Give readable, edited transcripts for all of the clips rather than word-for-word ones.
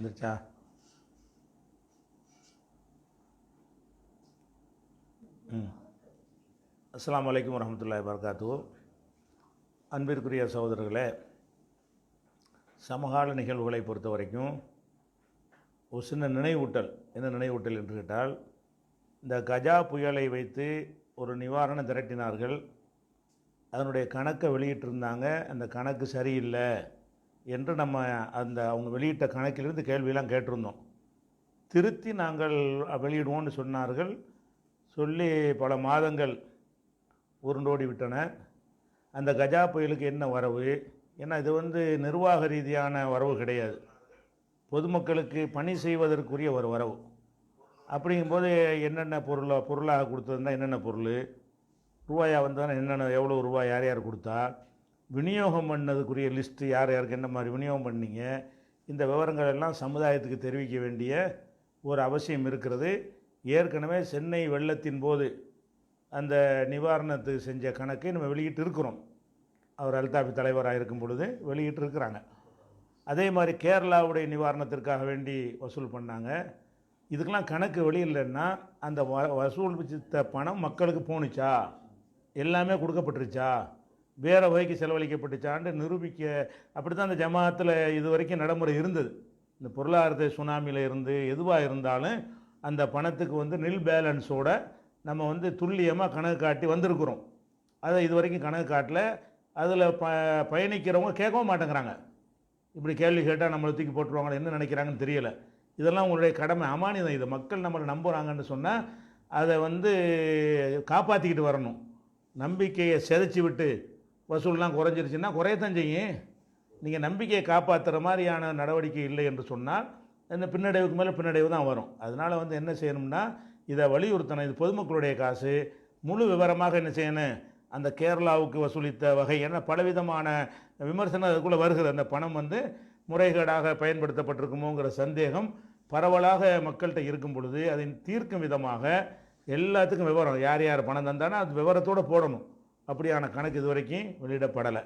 வந்துருச்சா? அஸ்ஸலாமு அலைக்கும் வரஹ்மத்துல்லாஹி வபரகாத்துஹு. அன்பிற்குரிய சகோதரர்களே, சமகால நிகழ்வுகளை பொறுத்த வரைக்கும் ஒரு சின்ன நினைவூட்டல். என்ன நினைவூட்டல் என்று கேட்டால், இந்த கஜா புயலை வைத்து ஒரு நிவாரணம் திரட்டினார்கள். அதனுடைய கணக்கை வெளியிட்டிருந்தாங்க. அந்த கணக்கு சரியில்லை என்று நம்ம அவங்க வெளியிட்ட கணக்கிலிருந்து கேள்வியெல்லாம் கேட்டிருந்தோம். திருத்தி நாங்கள் வெளியிடுவோம்னு சொன்னார்கள். சொல்லி பல மாதங்கள் உருண்டோடி விட்டன. அந்த கஜா புயலுக்கு என்ன வரவு? ஏன்னா இது நிர்வாக ரீதியான வரவு கிடையாது, பொதுமக்களுக்கு பணி செய்வதற்குரிய ஒரு வரவு. அப்படிங்கும்போது என்னென்ன பொருளாக கொடுத்ததுன்னா என்னென்ன பொருள், ரூபாயாக வந்தால் என்னென்ன, எவ்வளோ ரூபாய் யார் யார் கொடுத்தா, விநியோகம் பண்ணதுக்குரிய லிஸ்ட்டு யார் யாருக்கு என்ன மாதிரி விநியோகம் பண்ணீங்க, இந்த விவரங்கள் எல்லாம் சமுதாயத்துக்கு தெரிவிக்க வேண்டிய ஒரு அவசியம் இருக்கிறது. ஏற்கனவே சென்னை வெள்ளத்தின் போது அந்த நிவாரணத்துக்கு செஞ்ச கணக்கை நம்ம வெளியிட்டு இருக்கிறோம். அவர் அல்தாஃபி தலைவராக இருக்கும் பொழுது வெளியிட்டு இருக்கிறாங்க. அதே மாதிரி கேரளாவுடைய நிவாரணத்திற்காக வேண்டி வசூல் பண்ணாங்க. இதுக்கெல்லாம் கணக்கு வெளியில்லைன்னா அந்த வசூல் பணம் மக்களுக்கு போணுச்சா, எல்லாமே கொடுக்கப்பட்டுருச்சா, வேறு வகைக்கு செலவழிக்கப்பட்டுச்சான்னு நிரூபிக்க. அப்படி தான் அந்த ஜமாத்தில் இது வரைக்கும் நடைமுறை இருந்தது. இந்த பொருளாதார சுனாமியில் இருந்து எதுவாக இருந்தாலும் அந்த பணத்துக்கு நில் பேலன்ஸோட நம்ம துல்லியமாக கணக்கு காட்டி வந்திருக்கிறோம். அதை இது வரைக்கும் கணக்கு காட்டல. அதில் பயணிக்கிறவங்க கேட்கவும் மாட்டேங்கிறாங்க. இப்படி கேள்வி கேட்டால் நம்மளை தூக்கி போட்டுருவாங்க, என்ன நினைக்கிறாங்கன்னு தெரியலை. இதெல்லாம் உங்களுடைய கடமை, அமானிதம். இது மக்கள் நம்மளை நம்புகிறாங்கன்னு சொன்னால் அதை காப்பாற்றிக்கிட்டு வரணும். நம்பிக்கையை சிதைச்சி விட்டு வசூல்லாம் குறைஞ்சிருச்சுன்னா குறையத்தான் செய்யும். நீங்கள் நம்பிக்கையை காப்பாற்றுற மாதிரியான நடவடிக்கை இல்லை என்று சொன்னால் இந்த பின்னடைவுக்கு மேலே பின்னடைவு தான் வரும். அதனால் என்ன செய்யணும்னா இதை வலியுறுத்தணும். இது பொதுமக்களுடைய காசு. முழு விவரமாக என்ன செய்யணும், அந்த கேரளாவுக்கு வசூலித்த வகை என்ன பலவிதமான விமர்சனம் அதுக்குள்ளே வருகிறது. அந்த பணம் முறைகேடாக பயன்படுத்தப்பட்டிருக்குமோங்கிற சந்தேகம் பரவலாக மக்கள்கிட்ட இருக்கும் பொழுது அதை தீர்க்கும் விதமாக எல்லாத்துக்கும் விவரம், யார் யார் பணம் தந்தானோ அது விவரத்தோடு போடணும். அப்படியான கணக்கு இது வரைக்கும் வெளியிடப்படலை.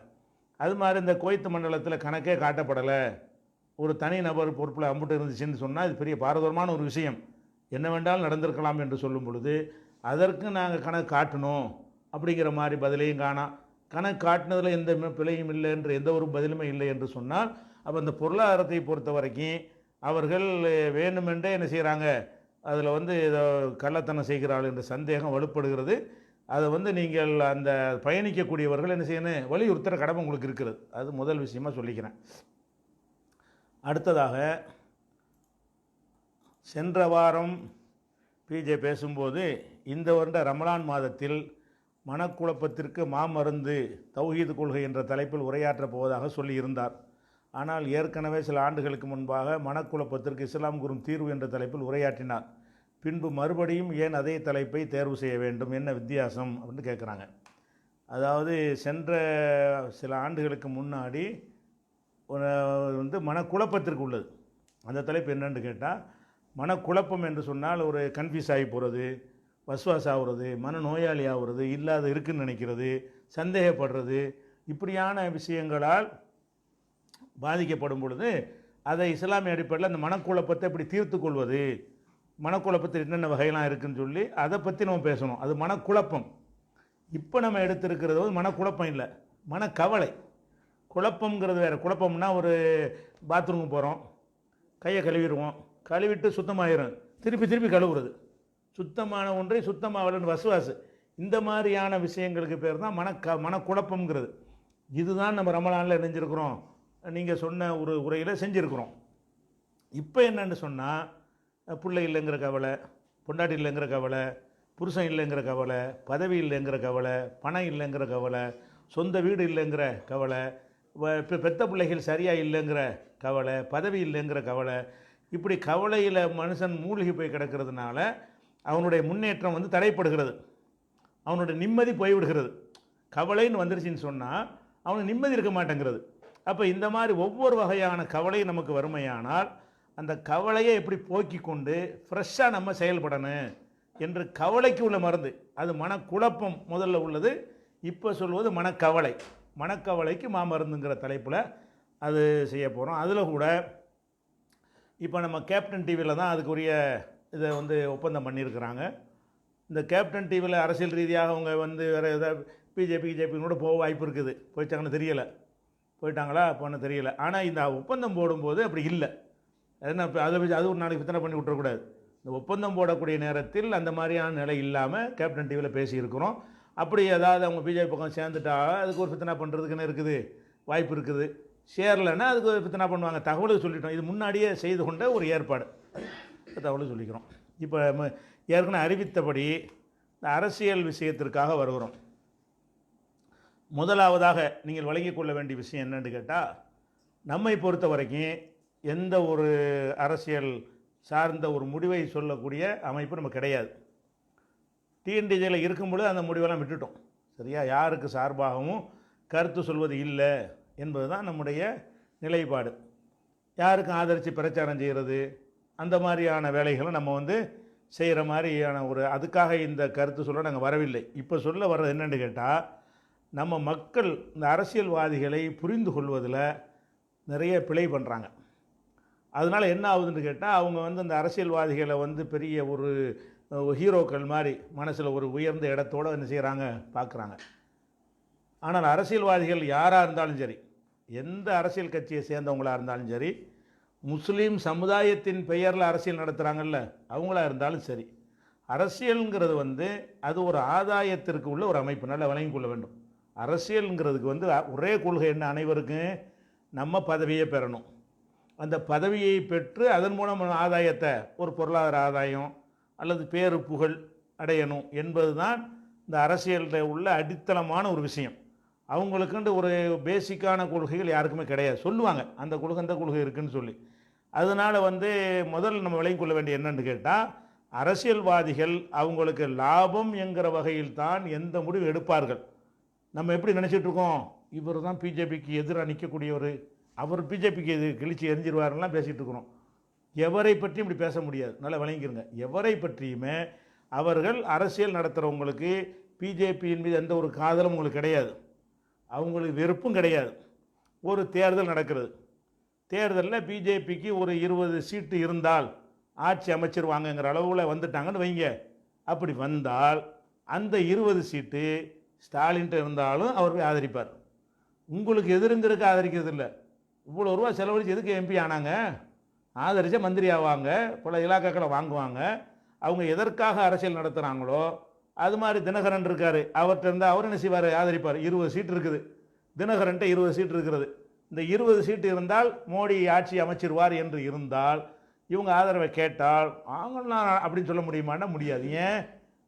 அது மாதிரி இந்த குவைத் மண்டலத்தில் கணக்கே காட்டப்படலை. ஒரு தனி நபர் பொறுப்பில் அம்புட்டு இருந்துச்சுன்னு சொன்னால் இது பெரிய பாரதூரமான ஒரு விஷயம். என்ன வேண்டாலும் நடந்திருக்கலாம் என்று சொல்லும் பொழுது அதற்கு நாங்கள் கணக்கு காட்டணும் அப்படிங்கிற மாதிரி பதிலையும் காணாம். கணக்கு காட்டினதில் எந்த பிழையும் இல்லை என்று எந்த ஒரு பதிலுமே இல்லை என்று சொன்னால், அப்போ இந்த பொருளாதாரத்தை பொறுத்த வரைக்கும் அவர்கள் வேணுமென்றே என்ன செய்கிறாங்க, அதில் ஏதோ கள்ளத்தனம் செய்கிறார்கள் என்ற சந்தேகம் வலுப்படுகிறது. அதை நீங்கள் அந்த பயணிக்கக்கூடியவர்கள் என்ன செய்யணும், வலியுறுத்துகிற கடமை உங்களுக்கு இருக்கிறது. அது முதல் விஷயமாக சொல்லிக்கிறேன். அடுத்ததாக, சென்ற வாரம் பிஜே பேசும்போது இந்த வருட ரமலான் மாதத்தில் மனக்குழப்பத்திற்கு மாமருந்து தௌஹீது கொள்கை என்ற தலைப்பில் உரையாற்றப் போவதாக சொல்லியிருந்தார். ஆனால் ஏற்கனவே சில ஆண்டுகளுக்கு முன்பாக மனக்குழப்பத்திற்கு இஸ்லாம் கூறும் தீர்வு என்ற தலைப்பில் உரையாற்றினார். பின்பு மறுபடியும் ஏன் அதே தலைப்பை தேர்வு செய்ய வேண்டும், என்ன வித்தியாசம் அப்படின்னு கேட்குறாங்க. அதாவது சென்ற சில ஆண்டுகளுக்கு முன்னாடி மனக்குழப்பத்திற்கு உள்ளது. அந்த தலைப்பு என்னன்னு கேட்டால், மனக்குழப்பம் என்று சொன்னால் ஒரு கன்ஃபியூஸ் ஆகி போகிறது, வஸ்வாஸ் ஆகுறது, மனநோயாளி ஆகுறது, இல்லாத இருக்குன்னு நினைக்கிறது, சந்தேகப்படுறது, இப்படியான விஷயங்களால் பாதிக்கப்படும் பொழுது அதை இஸ்லாமிய அடிப்படையில் அந்த மனக்குழப்பத்தை எப்படி தீர்த்து கொள்வது, மனக்குழப்பத்தில் என்னென்ன வகையெல்லாம் இருக்குதுன்னு சொல்லி அதை பற்றி நம்ம பேசணும். அது மனக்குழப்பம். இப்போ நம்ம எடுத்திருக்கிறது மனக்குழப்பம் இல்லை, மனக்கவலை. குழப்பங்கிறது வேறு. குழப்பம்னா ஒரு பாத்ரூமுக்கு போகிறோம், கையை கழுவிடுவோம், கழுவிட்டு சுத்தமாயிரும், திருப்பி திருப்பி கழுவுறது, சுத்தமான ஒன்றை சுத்தமாகலன்னு வசுவாசு. இந்த மாதிரியான விஷயங்களுக்கு பேர் தான் மனக்குழப்பங்கிறது. இதுதான் நம்ம ரமலானில் நினைஞ்சிருக்கிறோம், நீங்கள் சொன்ன ஒரு உரையில் செஞ்சுருக்கிறோம். இப்போ என்னென்னு சொன்னால், பிள்ளை இல்லைங்கிற கவலை, பொண்டாட்டி இல்லைங்கிற கவலை, புருஷன் இல்லைங்கிற கவலை, பதவி இல்லைங்கிற கவலை, பணம் இல்லைங்கிற கவலை, சொந்த வீடு இல்லைங்கிற கவலை, பெத்த பிள்ளைகள் சரியாக இல்லைங்கிற கவலை, பதவி இல்லைங்கிற கவலை, இப்படி கவலையில் மனுஷன் மூழ்கி போய் கிடக்கிறதுனால அவனுடைய முன்னேற்றம் தடைப்படுகிறது, அவனுடைய நிம்மதி போய்விடுகிறது. கவலைன்னு வந்துருச்சுன்னு சொன்னால் அவனுக்கு நிம்மதி இருக்க மாட்டேங்கிறது. அப்போ இந்த மாதிரி ஒவ்வொரு வகையான கவலை நமக்கு வறுமையானால் அந்த கவலையை எப்படி போக்கி கொண்டு ஃப்ரெஷ்ஷாக நம்ம செயல்படணும் என்று கவலைக்கு உள்ள மருந்து. அது மனக்குழப்பம் முதல்ல உள்ளது. இப்போ சொல்வது மனக்கவலை. மனக்கவலைக்கு மாமருந்துங்கிற தலைப்பில் அது செய்ய போகிறோம். அதில் கூட இப்போ நம்ம கேப்டன் டிவியில் தான் அதுக்குரிய இதை வந்து ஒப்பந்தம் பண்ணியிருக்கிறாங்க. இந்த கேப்டன் டிவியில் அரசியல் ரீதியாக அவங்க வந்து வேறு ஏதாவது பிஜேபின்னு கூட போக வாய்ப்பு இருக்குது. போயிட்டாங்கன்னு தெரியலை, போயிட்டாங்களா போன தெரியலை. ஆனால் இந்த ஒப்பந்தம் போடும்போது அப்படி இல்லை. ஏன்னா இப்போ அது ஒரு நாளைக்கு பித்தனை பண்ணி விட்டுறக்கூடாது. இந்த ஒப்பந்தம் போடக்கூடிய நேரத்தில் அந்த மாதிரியான நிலை இல்லாமல் கேப்டன் டிவியில் பேசியிருக்கிறோம். அப்படி ஏதாவது அவங்க பிஜேபி பக்கம் சேர்ந்துட்டா அதுக்கு ஒரு பித்தனை பண்ணுறதுக்குன்னு இருக்குது, வாய்ப்பு இருக்குது. சேரலைன்னா அதுக்கு ஒரு பித்தனை பண்ணுவாங்க. தகவலுக்கு சொல்லிட்டோம், இது முன்னாடியே செய்து கொண்ட ஒரு ஏற்பாடு, தகவலுக்கு சொல்லிக்கிறோம். இப்போ ஏற்கனவே அறிவித்தபடி இந்த அரசியல் விஷயத்திற்காக வருகிறோம். முதலாவதாக நீங்கள் வழங்கிக் கொள்ள வேண்டிய விஷயம் என்னன்னு கேட்டால், நம்மை பொறுத்த வரைக்கும் எந்த ஒரு அரசியல் சார்ந்த ஒரு முடிவை சொல்லக்கூடிய அமைப்பு நம்ம கிடையாது. டிஎன்டிஜியில் இருக்கும்பொழுது அந்த முடிவெல்லாம் விட்டுட்டோம். சரியா? யாருக்கு சார்பாகவும் கருத்து சொல்வது இல்லை என்பது தான் நம்முடைய நிலைப்பாடு. யாருக்கும் ஆதரித்து பிரச்சாரம் செய்கிறது அந்த மாதிரியான வேலைகளை நம்ம வந்து செய்கிற மாதிரியான ஒரு அதுக்காக இந்த கருத்து சொல்ல நாங்கள் வரவில்லை. இப்போ சொல்ல வர்றது என்னென்னு கேட்டால், நம்ம மக்கள் இந்த அரசியல்வாதிகளை புரிந்து கொள்வதில் நிறைய பிழை பண்ணுறாங்க. அதனால் என்ன ஆகுதுன்னு கேட்டால், அவங்க வந்து அந்த அரசியல்வாதிகளை வந்து பெரிய ஒரு ஹீரோக்கள் மாதிரி மனசில் ஒரு உயர்ந்த இடத்தோடு என்ன செய்கிறாங்க, பார்க்குறாங்க. ஆனால் அரசியல்வாதிகள் யாராக இருந்தாலும் சரி, எந்த அரசியல் கட்சியை சேர்ந்தவங்களாக இருந்தாலும் சரி, முஸ்லீம் சமுதாயத்தின் பெயரில் அரசியல் நடத்துகிறாங்கல்ல, அவங்களா இருந்தாலும் சரி, அரசியலுங்கிறது வந்து அது ஒரு ஆதாயத்திற்கு உள்ள ஒரு அமைப்பு. நல்லா வழங்கி கொள்ள வேண்டும். அரசியலுங்கிறதுக்கு வந்து ஒரே கொள்கை என்ன, அனைவருக்கும் நம்ம பதவியை பெறணும். அந்த பதவியை பெற்று அதன் மூலம் ஆதாயத்தை, ஒரு பொருளாதார ஆதாயம் அல்லது பேரு புகழ் அடையணும் என்பது தான் இந்த அரசியலில் உள்ள அடித்தளமான ஒரு விஷயம். அவங்களுக்குண்டு ஒரு பேசிக்கான கொள்கைகள் யாருக்குமே கிடையாது. சொல்லுவாங்க அந்த கொள்கை இருக்குதுன்னு சொல்லி. அதனால் வந்து முதல்ல நம்ம விளங்கிக் கொள்ள வேண்டிய என்னன்னு கேட்டால், அரசியல்வாதிகள் அவங்களுக்கு லாபம் என்கிற வகையில் தான் எந்த முடிவு எடுப்பார்கள். நம்ம எப்படி நினச்சிட்டு இருக்கோம், இவர் தான் பிஜேபிக்கு எதிராக நிற்கக்கூடியவர், அவர் பிஜேபிக்கு எது கிழிச்சு எரிஞ்சிருவாருலாம் பேசிகிட்டு இருக்கிறோம். எவரை பற்றியும் இப்படி பேச முடியாது. நல்லா விளங்கிக்கிறங்க. எவரை பற்றியுமே அவர்கள் அரசியல் நடத்துகிறவங்களுக்கு பிஜேபியின் மீது எந்த ஒரு காதலும் உங்களுக்கு கிடையாது, அவங்களுக்கு வெறுப்பும் கிடையாது. ஒரு தேர்தல் நடக்கிறது, தேர்தலில் பிஜேபிக்கு ஒரு 20 சீட்டு இருந்தால் ஆட்சி அமைச்சிருவாங்கங்கிற அளவில் வந்துட்டாங்கன்னு வைங்க. அப்படி வந்தால் அந்த 20 சீட்டு ஸ்டாலின்ட்ட இருந்தாலும் அவர் போய் ஆதரிப்பார். உங்களுக்கு எதிர்ங்கிறதுக்கு ஆதரிக்கிறது இல்லை. இவ்வளோ ரூபா செலவழித்து எதுக்கு எம்பி ஆனாங்க, ஆதரித்த மந்திரி ஆவாங்க, பல இலாக்காக்களை வாங்குவாங்க. அவங்க எதற்காக அரசியல் நடத்துகிறாங்களோ அது மாதிரி தினகரன் இருக்கார், அவர்கிட்ட இருந்தால் அவர் என்ன செய்வார், ஆதரிப்பார். 20 சீட்டு இருக்குது, தினகரன்ட்ட 20 சீட்டு இருக்கிறது. இந்த 20 சீட்டு இருந்தால் மோடி ஆட்சி அமைச்சிருவார் என்று இருந்தால் இவங்க ஆதரவை கேட்டால் அவங்களாம் அப்படின்னு சொல்ல முடியுமான்னா முடியாது. ஏன்,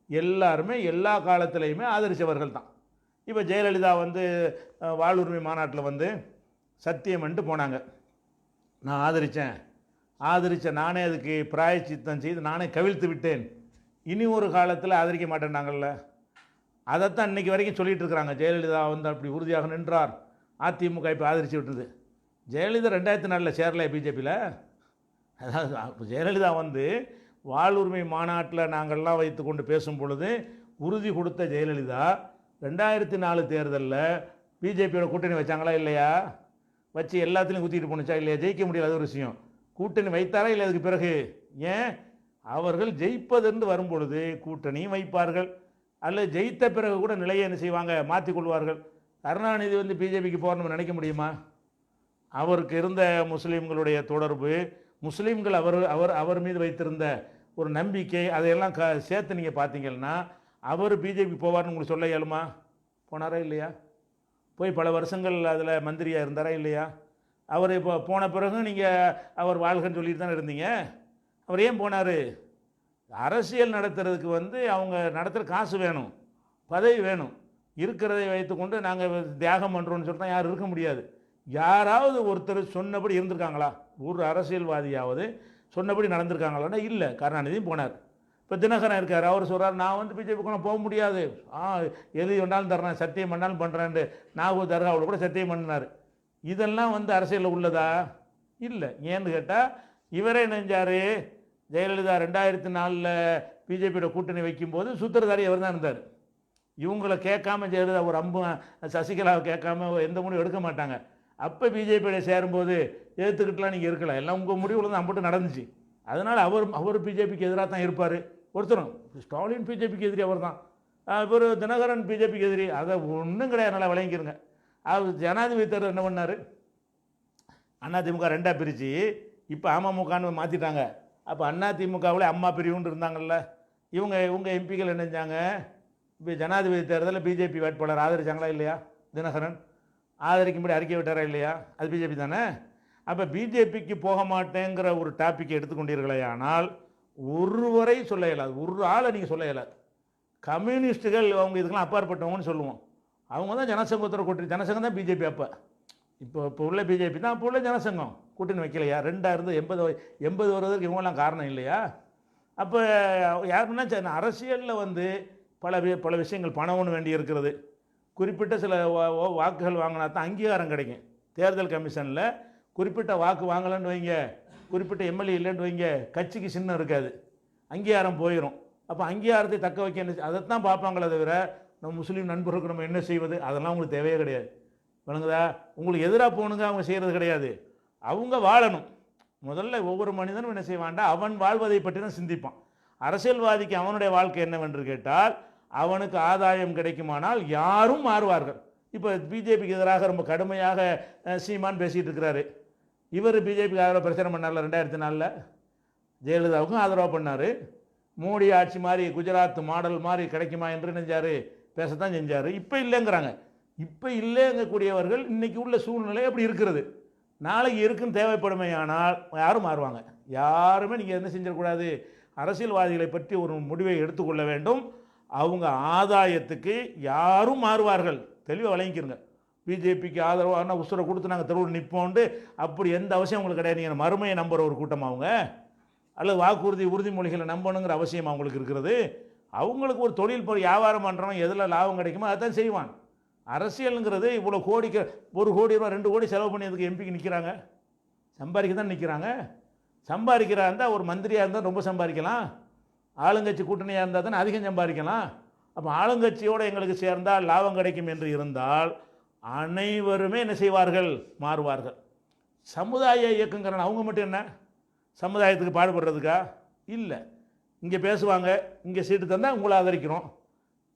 எல்லாருமே எல்லா காலத்திலையுமே ஆதரித்தவர்கள் தான். இப்போ ஜெயலலிதா வந்து வாழ்வுரிமை மாநாட்டில் வந்து சத்தியம் பண்ணிட்டு போனாங்க, நான் ஆதரித்த நானே அதுக்கு பிராயச்சித்தம் செய்து நானே கவிழ்த்து விட்டேன், இனி ஒரு காலத்தில் ஆதரிக்க மாட்டேன்னாங்கல்ல. அதைத்தான் இன்றைக்கி வரைக்கும் சொல்லிகிட்டு இருக்கிறாங்க. ஜெயலலிதா வந்து அப்படி உறுதியாக நின்றார், அதிமுக இப்போ ஆதரித்து விட்டுருது. ஜெயலலிதா 2004 சேரல பிஜேபியில். அதாவது ஜெயலலிதா வந்து வாழ்வுரிமை மாநாட்டில் நாங்கள்லாம் வைத்து கொண்டு பேசும் பொழுது உறுதி கொடுத்த ஜெயலலிதா 2004 தேர்தலில் பிஜேபியோட கூட்டணி வச்சாங்களா இல்லையா, வச்சு எல்லாத்துலேயும் குத்திட்டு போணுச்சா இல்லையா, ஜெயிக்க முடியல, அது ஒரு விஷயம். கூட்டணி வைத்தாரா இல்லை அதுக்கு பிறகு? ஏன், அவர்கள் ஜெயிப்பதென்று வரும்பொழுது கூட்டணியும் வைப்பார்கள், அல்லது ஜெயித்த பிறகு கூட நிலையை என்ன செய்வாங்க, மாற்றிக்கொள்வார்கள். கருணாநிதி வந்து பிஜேபிக்கு போகணும்னு நினைக்க முடியுமா? அவருக்கு இருந்த முஸ்லீம்களுடைய தொடர்பு, முஸ்லீம்கள் அவர் மீது வைத்திருந்த ஒரு நம்பிக்கை, அதையெல்லாம் சேர்த்து நீங்கள் பார்த்தீங்கன்னா அவர் பிஜேபி போவார்னு உங்களுக்கு சொல்ல இயலுமா? போனாரா இல்லையா? போய் பல வருஷங்கள் அதில் மந்திரியாக இருந்தாரா இல்லையா? அவர் இப்போ போன பிறகு நீங்கள் அவர் வாழ்கன்னு சொல்லிட்டு தானே இருந்தீங்க. அவர் ஏன் போனார்? அரசியல் நடத்துறதுக்கு வந்து அவங்க நடத்துகிற காசு வேணும், பதவி வேணும். இருக்கிறதை வைத்துக்கொண்டு நாங்கள் தியாகம் பண்ணுறோன்னு சொல்லிட்டு யாரும் இருக்க முடியாது. யாராவது ஒருத்தர் சொன்னபடி இருந்திருக்காங்களா? ஒரு அரசியல்வாதியாவது சொன்னபடி நடந்திருக்காங்களான்னா இல்லை. கருணாநிதியும் போனார். இப்போ தினகரன் இருக்கார், அவர் சொல்கிறார் நான் வந்து பிஜேபி போக முடியாது, எது வேணாலும் தர்றேன், சத்தியம் பண்ணாலும் பண்ணுறேன்ட்டு நாகூர் தர்காவில் கூட சத்தியம் பண்ணினார். இதெல்லாம் வந்து அரசியலில் உள்ளதா? இல்லை. ஏன்னு கேட்டால் இவரே நினைஞ்சார், ஜெயலலிதா 2004 பிஜேபியோட கூட்டணி வைக்கும்போது சூத்திரதாரி அவர் தான் இருந்தார். இவங்களை கேட்காம ஜெயலலிதா ஒரு சசிகலாவை கேட்காம எந்த முடிவும் எடுக்க மாட்டாங்க. அப்போ பிஜேபியில் சேரும்போது எதிர்த்துக்கிட்டுலாம் நீங்கள் இருக்கலாம், எல்லாம் உங்கள் முடிவில் தான் அம்பட்டு நடந்துச்சு. அதனால் அவர் பிஜேபிக்கு எதிராக தான் இருப்பார். ஒருத்தரும் ஸ்டாலின் பிஜேபிக்கு எதிரி அவர் தான், இவர் தினகரன் பிஜேபிக்கு எதிரி, அதை ஒன்றும் கிடையாது, நல்லா விளங்கிக்கிறங்க. அவர் ஜனாதிபதி தேர்தல் என்ன பண்ணார், அதிமுக ரெண்டாக பிரித்து இப்போ அமமுகன்னு மாற்றிட்டாங்க. அப்போ அதிமுகவில் அம்மா பிரிவுன்னு இருந்தாங்கல்ல, இவங்க எம்பிக்கள் என்ன செஞ்சாங்க, இப்போ ஜனாதிபதி தேர்தலில் பிஜேபி வேட்பாளர் ஆதரிச்சாங்களா இல்லையா, தினகரன் ஆதரிக்கும்படி அறிக்கை விட்டாரா இல்லையா, அது பிஜேபி தானே. அப்போ பிஜேபிக்கு போக மாட்டேங்கிற ஒரு டாப்பிக்கை எடுத்துக்கொண்டீர்களே, ஆனால் ஒருவரை சொல்ல இயலாது, ஒரு ஆளை நீங்கள் சொல்ல இயலாது. கம்யூனிஸ்ட்டுகள் அவங்க இதுக்கெல்லாம் அப்பாற்பட்டவங்கன்னு சொல்லுவோம், அவங்க தான் ஜனசங்கத்தில் கூட்டணி, ஜனசங்கம் தான் பிஜேபி. இப்போ உள்ள பிஜேபி தான் அப்போ உள்ள ஜனசங்கம் கூட்டணி வைக்கலையா, 80 வருவதற்கு இவங்கெல்லாம் காரணம் இல்லையா. அப்போ யாருன்னா அரசியலில் வந்து பல விஷயங்கள் பணம்னு வேண்டி இருக்கிறது, குறிப்பிட்ட சில வாக்குகள் வாங்கினா தான் அங்கீகாரம் கிடைக்கும். தேர்தல் கமிஷனில் குறிப்பிட்ட வாக்கு வாங்கலன்னு வைங்க, குறிப்பிட்ட எம்எல்ஏ இல்லைன்னு வைங்க, கட்சிக்கு சின்னம் இருக்காது, அங்கீகாரம் போயிடும். அப்போ அங்கீகாரத்தை தக்க வைக்க என்ன, அதைத்தான் பார்ப்பாங்களே தவிர நம்ம முஸ்லீம் நண்பர்களுக்கு நம்ம என்ன செய்வது, அதெல்லாம் உங்களுக்கு தேவையே கிடையாது. வணங்குதா, உங்களுக்கு எதிராக போகணுங்க அவங்க செய்கிறது கிடையாது. அவங்க வாழணும். முதல்ல ஒவ்வொரு மனிதனும் என்ன செய்வான்டா, அவன் வாழ்வதை பற்றி தான் சிந்திப்பான். அரசியல்வாதிக்கு அவனுடைய வாழ்க்கை என்னவென்று கேட்டால், அவனுக்கு ஆதாயம் கிடைக்குமானால் யாரும் மாறுவார்கள். இப்போ பிஜேபிக்கு எதிராக ரொம்ப கடுமையாக சீமான் பேசிகிட்டு இருக்கிறாரு. இவர் பிஜேபிக்கு ஆதரவாக பிரச்சனை பண்ணார்ல 2004, ஜெயலலிதாவுக்கும் ஆதரவாக பண்ணார். மோடி ஆட்சி மாதிரி குஜராத் மாடல் மாதிரி கிடைக்குமா என்று நினைஞ்சார், பேசத்தான் செஞ்சார். இப்போ இல்லைங்கிறாங்க. இப்போ இல்லைங்கக்கூடியவர்கள் இன்றைக்கி உள்ள சூழ்நிலை அப்படி இருக்கிறது. நாளைக்கு இருக்குன்னு தேவைப்படுமே, ஆனால் யாரும் மாறுவாங்க. யாருமே நீங்கள் என்ன செஞ்சிடக்கூடாது, அரசியல்வாதிகளை பற்றி ஒரு முடிவை எடுத்துக்கொள்ள வேண்டும். அவங்க ஆதாயத்துக்கு யாரும் மாறுவார்கள், தெளிவாக விளங்கிக்கிறங்க. பிஜேபிக்கு ஆதரவான உசுரை கொடுத்து நாங்கள் தெருவில் நிற்போண்டு அப்படி எந்த அவசியம் அவங்களுக்கு கிடையாது. நீங்கள் மறுமையை நம்புகிற ஒரு கூட்டம் அவங்க, அல்லது வாக்குறுதி உறுதிமொழிகளை நம்பணுங்கிற அவசியம் அவங்களுக்கு இருக்கிறது. அவங்களுக்கு ஒரு தொழில் வியாபாரம் பண்ணுறவன் எதில் லாபம் கிடைக்குமோ அதான் செய்வான். அரசியலுங்கிறது இவ்வளோ கோடிக்கு 1 கோடி ரூபா 2 கோடி செலவு பண்ணியதுக்கு எம்பிக்கு நிற்கிறாங்க, சம்பாதிக்க தான் நிற்கிறாங்க. சம்பாதிக்கிறா இருந்தால் ஒரு மந்திரியாக இருந்தால் ரொம்ப சம்பாதிக்கலாம், ஆளுங்கட்சி கூட்டணியாக இருந்தால் தானே அதிகம் சம்பாதிக்கலாம். அப்போ ஆளுங்கட்சியோடு எங்களுக்கு சேர்ந்தால் லாபம் கிடைக்கும் என்று இருந்தால் அனைவருமே என்ன செய்வார்கள், மாறுவார்கள். சமுதாய இயக்கங்கிறான், அவங்க மட்டும் என்ன சமுதாயத்துக்கு பாடுபடுறதுக்கா இல்லை. இங்கே பேசுவாங்க, இங்கே சீட்டு தந்தால் உங்களை ஆதரிக்கிறோம்,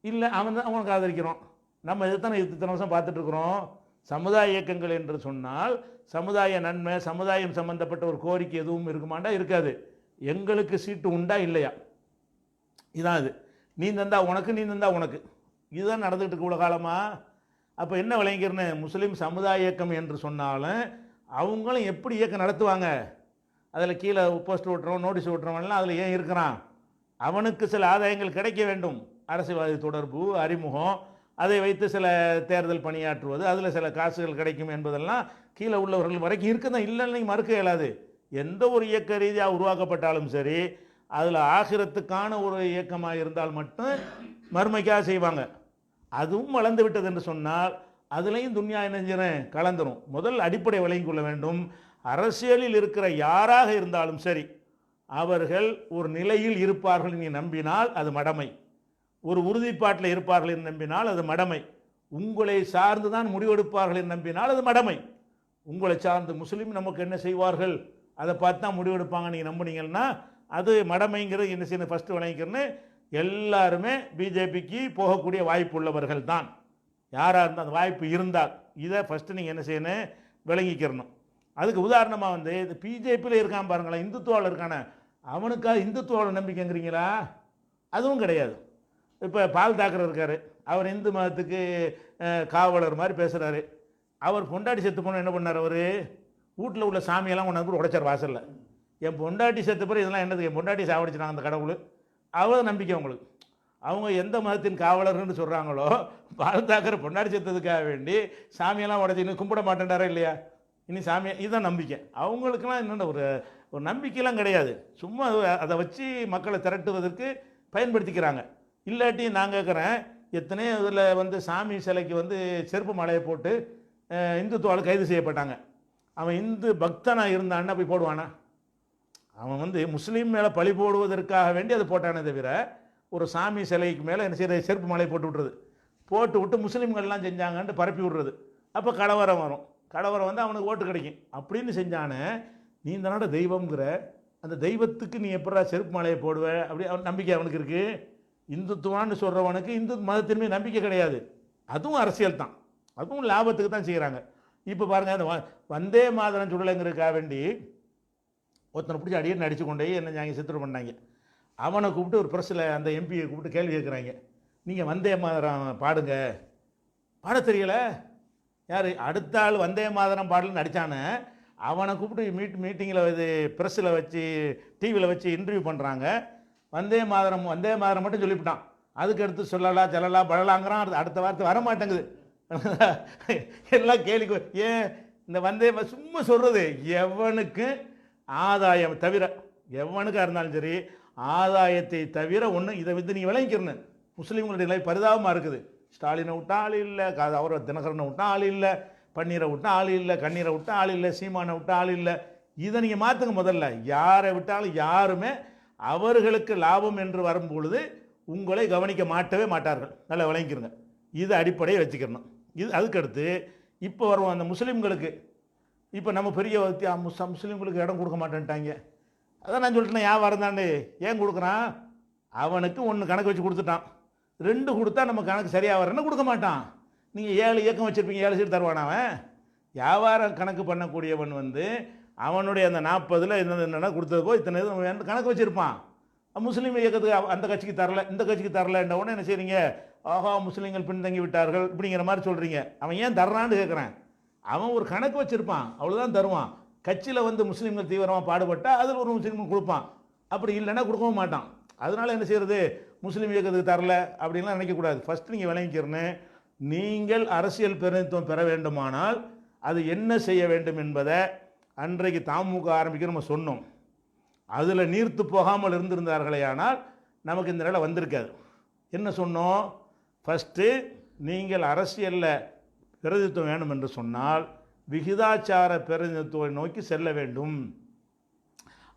இல்லை அவன் தான் அவனுக்கு ஆதரிக்கிறோம். நம்ம இதைத்தானே இத்தனை வருஷம் பார்த்துட்ருக்குறோம். சமுதாய இயக்கங்கள் என்று சொன்னால் சமுதாய நன்மை, சமுதாயம் சம்பந்தப்பட்ட ஒரு கோரிக்கை எதுவும் இருக்குமாண்டா, இருக்காது. எங்களுக்கு சீட்டு உண்டா இல்லையா, இதான் இது. நீ தந்தா உனக்கு, நீ தந்தா உனக்கு, இதுதான் நடந்துகிட்டு இருக்கு இவ்வளோ காலமாக. அப்போ என்ன விளங்கிறன்னு, முஸ்லீம் சமுதாய இயக்கம் என்று சொன்னாலும் அவங்களும் எப்படி இயக்கம் நடத்துவாங்க, அதில் கீழே போஸ்ட் ஓட்டுறோம், நோட்டீஸ் ஓட்டுறவன்லாம் அதில் ஏன் இருக்கிறான், அவனுக்கு சில ஆதாயங்கள் கிடைக்க வேண்டும். அரசியல்வாதி தொடர்பு, அறிமுகம், அதை வைத்து சில தேர்தல் பணியாற்றுவது, அதில் சில காசுகள் கிடைக்கும் என்பதெல்லாம் கீழே உள்ளவர்கள் வரைக்கும் இருக்க தான், இல்லைன்னு மறுக்க இயலாது. எந்த ஒரு இயக்க ரீதியாக உருவாக்கப்பட்டாலும் சரி, அதில் ஆகிரத்துக்கான ஒரு இயக்கமாக இருந்தால் மட்டும் மறுமைக்காக செய்வாங்க. அதுவும் வளர்ந்து விட்டது என்று சொன்னால் அதுலேயும் துன்யா இணைஞ்சிறேன் கலந்துரும். முதல் அடிப்படை விளங்கிக் கொள்ள வேண்டும், அரசியலில் இருக்கிற யாராக இருந்தாலும் சரி அவர்கள் ஒரு நிலையில் இருப்பார்கள் நீ நம்பினால் அது மடமை, ஒரு உறுதிப்பாட்டில் இருப்பார்கள் என்று நம்பினால் அது மடமை, உங்களை சார்ந்து தான் முடிவெடுப்பார்கள் என்று நம்பினால் அது மடமை. உங்களை சார்ந்து முஸ்லீம் நமக்கு என்ன செய்வார்கள் அதை பார்த்து தான் முடிவெடுப்பாங்க நீங்கள் நம்புனீங்கன்னா அது மடமைங்கிறது என்ன செய்யணும், ஃபஸ்ட்டு விளங்கிக்கிறேன்னு. எல்லாருமே பிஜேபிக்கு போகக்கூடிய வாய்ப்பு உள்ளவர்கள் தான், யாராக இருந்தால் அந்த வாய்ப்பு இருந்தால். இதை ஃபஸ்ட்டு நீங்கள் என்ன செய்யணும், விளங்கிக்கிறணும். அதுக்கு உதாரணமாக வந்து இது பிஜேபியில் இருக்கான் பாருங்களேன், இந்துத்துவாவில் இருக்கானே, அவனுக்காக இந்துத்துவாவில் நம்பிக்கைங்கிறீங்களா, அதுவும் கிடையாது. இப்போ பால் தாக்கர் இருக்கார், அவர் இந்து மதத்துக்கு காவலர் மாதிரி பேசுகிறாரு. அவர் பொண்டாட்டி செத்து போன என்ன பண்ணார், அவர் வீட்டில் உள்ள சாமியெல்லாம் கொண்டாந்து உடைச்சார் வாசலில். என் பொண்டாட்டி செத்து போகிற இதெல்லாம் என்னது, என் பொண்டாட்டி சாவடிச்சிட்டாங்க அந்த கடவுள், அவ்வளோ நம்பிக்கை அவங்களுக்கு. அவங்க எந்த மதத்தின் காவலர்னு சொல்கிறாங்களோ, பால் தாக்கர் பொண்டாட்டி செத்ததுக்காக வேண்டி சாமியெல்லாம் உடைச்சி இன்னும் கும்பிட மாட்டேன்டாரா இல்லையா, இனி சாமியை, இதுதான் நம்பிக்கை அவங்களுக்கெல்லாம். என்னென்ன ஒரு நம்பிக்கையெல்லாம் கிடையாது, சும்மா அதை வச்சு மக்களை திரட்டுவதற்கு பயன்படுத்திக்கிறாங்க. இல்லாட்டி நான் கேட்குறேன், எத்தனையோ இதில் வந்து சாமி சிலைக்கு வந்து செருப்பு மலையை போட்டு இந்துத்துவால் கைது செய்யப்பட்டாங்க. அவன் இந்து பக்தனாக இருந்தான்னா போய் போடுவானா, அவன் வந்து முஸ்லீம் மேலே பழி போடுவதற்காக வேண்டி அதை போட்டானே தவிர ஒரு சாமி சிலைக்கு மேலே என்ன செய்ய செருப்பு மலையை போட்டு விட்றது, போட்டு விட்டு முஸ்லீம்கள்லாம் செஞ்சாங்கன்ட்டு பரப்பி விட்றது. அப்போ கலவரம் வரும். கலவரம் வந்து அவனுக்கு ஓட்டு கிடைக்கும் அப்படின்னு செஞ்சானே. நீ இந்த நாட தெய்வம்ங்கிற அந்த தெய்வத்துக்கு நீ எப்படா செருப்பு மாலையை போடுவ? அப்படி அவன் நம்பிக்கை அவனுக்கு இருக்குது. இந்துத்துவான்னு சொல்கிறவனுக்கு இந்து மதத்தின் மீது நம்பிக்கை கிடையாது. அதுவும் அரசியல் தான், அதுவும் லாபத்துக்கு தான் செய்கிறாங்க. இப்போ பாருங்கள், அந்த வந்தே மாதரம் சுடலைங்கிறதுக்காக வேண்டி ஒருத்தனை பிடிச்சி அடியே அடித்து கொண்டே என்ன அங்கே சித்திரம் பண்ணாங்க. அவனை கூப்பிட்டு ஒரு ப்ரெஸ்ஸில் அந்த எம்பியை கூப்பிட்டு கேள்வி கேட்குறாங்க. நீங்கள் வந்தே மாதரம் பாடுங்க, பாட தெரியலை. யார் அடுத்த ஆள் வந்தே மாதரம் பாடலன்னு அடித்தானே அவனை கூப்பிட்டு மீட்டிங்கில் இது ப்ரெஸ்ஸில் வச்சு டிவியில் வச்சு இன்டர்வியூ பண்ணுறாங்க. வந்தே மாதரம் மட்டும் சொல்லிவிட்டான். அதுக்கு அடுத்து சொல்லலா ஜலலா பழலாங்கிறான். அடுத்த வார்த்தை வர மாட்டேங்குது. எல்லாம் கேள்வி. ஏன் இந்த வந்தே சும்மா சொல்கிறது எவனுக்கு ஆதாயம் தவிர, எவனுக்காக இருந்தாலும் சரி ஆதாயத்தை தவிர ஒன்று. இதை வந்து நீங்கள் விளங்கிக்கிறேன்னு முஸ்லீம்களுடைய நிலை பரிதாபமாக இருக்குது. ஸ்டாலினை விட்டா ஆள் இல்லை, அவரை தினகரனை விட்டா ஆள் இல்லை, பன்னீரை விட்டா ஆள் இல்லை, கண்ணீரை விட்டா ஆள் இல்லை, சீமானை விட்டா ஆள் இல்லை. இதை நீங்கள் மாற்றுங்க. முதல்ல யாரை விட்டாலும் யாருமே அவர்களுக்கு லாபம் என்று வரும்பொழுது உங்களை கவனிக்க மாட்டவே மாட்டார்கள். நல்லா விளங்கிக்கிறங்க. இது அடிப்படையை வச்சுக்கிறணும். இது அதுக்கடுத்து இப்போ வருவோம் அந்த முஸ்லீம்களுக்கு. இப்போ நம்ம பெரிய முஸ்லீம்களுக்கு இடம் கொடுக்க மாட்டேன்ட்டாங்க. அதான் நான் சொல்லிட்டேன், வியாபாரம் தாண்டு ஏன் கொடுக்குறான்? அவனுக்கு ஒன்று கணக்கு வச்சு கொடுத்துட்டான். 2 கொடுத்தா நம்ம கணக்கு சரியாக வரேன்னு கொடுக்க மாட்டான். நீங்கள் 7 இயக்கம் வச்சுருப்பீங்க, 7 சீட் தருவான். அவன் வியாபாரம் கணக்கு பண்ணக்கூடியவன் வந்து அவனுடைய அந்த 40ல் என்னென்ன கொடுத்தது போய் இத்தனை இது கணக்கு வச்சுருப்பான். முஸ்லீம் இயக்கத்துக்கு அந்த கட்சிக்கு தரல, இந்த கட்சிக்கு தரலன்ற உடனே என்ன செய்றீங்க? ஆஹா முஸ்லீம்கள் பின்தங்கி விட்டார்கள் இப்படிங்கிற மாதிரி சொல்கிறீங்க. அவன் ஏன் தர்றான்னு கேட்குறேன். அவன் ஒரு கணக்கு வச்சுருப்பான், அவ்வளோதான் தருவான். கட்சியில் வந்து முஸ்லீம்கள் தீவிரமாக பாடுபட்டால் அதில் ஒரு முஸ்லீம் கொடுப்பான், அப்படி இல்லைன்னா கொடுக்கவும் மாட்டான். அதனால் என்ன செய்கிறது? முஸ்லீம் இயக்கத்துக்கு தரல அப்படின்லாம் நினைக்கக்கூடாது. ஃபஸ்ட்டு நீங்கள் விளங்கிக்கிறேன்னு, நீங்கள் அரசியல் பிரதிநிதித்துவம் பெற வேண்டுமானால் அது என்ன செய்ய வேண்டும் என்பதை அன்றைக்கு தமுக ஆரம்பிக்க நம்ம சொன்னோம். அதில் நீர்த்து போகாமல் இருந்திருந்தார்களே ஆனால் நமக்கு இந்த நிலை வந்திருக்காது. என்ன சொன்னோம்? ஃபஸ்ட்டு நீங்கள் அரசியலில் பிரதிநிதித்துவம் வேணும் என்று சொன்னால் விகிதாச்சார பிரதிநிதித்துவம் நோக்கி செல்ல வேண்டும்.